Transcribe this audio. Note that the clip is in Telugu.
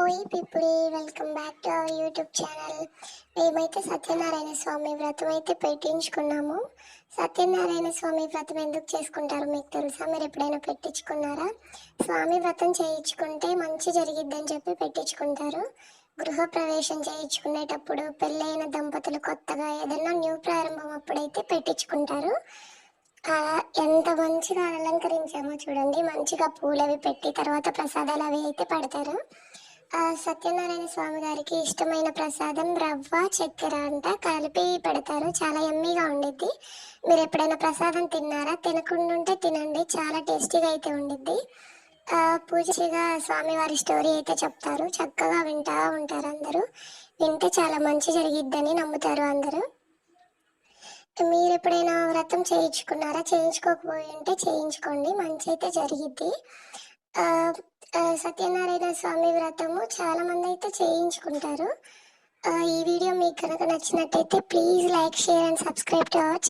ఓయ్ people, welcome back to our YouTube channel. మేమైతే సత్యనారాయణ స్వామి వ్రతం అయితే పెట్టించుకున్నాము. సత్యనారాయణ స్వామి వ్రతం ఎందుకు చేసుకుంటారో మీకు తెలుసా? మీరు ఎప్పుడైనా పెట్టించుకున్నారా? స్వామి వ్రతం చేయించుకుంటే మంచి జరిగిద్దని చెప్పి పెట్టించుకుంటారు. గృహప్రవేశం చేయించుకునేటప్పుడు పెళ్ళైన దంపతులు కొత్తగా ఏదైనా న్యూ ప్రారంభం అప్పుడైతే పెట్టించుకుంటారు. ఎంత మంచిగా అలంకరించామో చూడండి. మంచిగా పూలు అవి పెట్టి తర్వాత ప్రసాదాలు అవి అయితే పెడతారు. సత్యనారాయణ స్వామి గారికి ఇష్టమైన ప్రసాదం రవ్వ చక్కెర అంట కలిపి పెడతారు. చాలా యమ్మీగా ఉండిద్ది. మీరు ఎప్పుడైనా ప్రసాదం తిన్నారా? తినకుండా ఉంటే తినండి, చాలా టేస్టీగా అయితే ఉండిద్ది. పూజగా స్వామివారి స్టోరీ అయితే చెప్తారు. చక్కగా వింటా ఉంటారు అందరూ. వింటే చాలా మంచి జరిగిద్దని నమ్ముతారు అందరూ. మీరు ఎప్పుడైనా వ్రతం చేయించుకున్నారా? చేయించుకోకపోయి ఉంటే చేయించుకోండి, మంచి అయితే జరిగిద్ది. సత్యనారాయణ స్వామి వ్రతము చాలామంది అయితే చేయించుకుంటారు. ఈ వీడియో మీకు కనుక నచ్చినట్టయితే please like, share and subscribe to our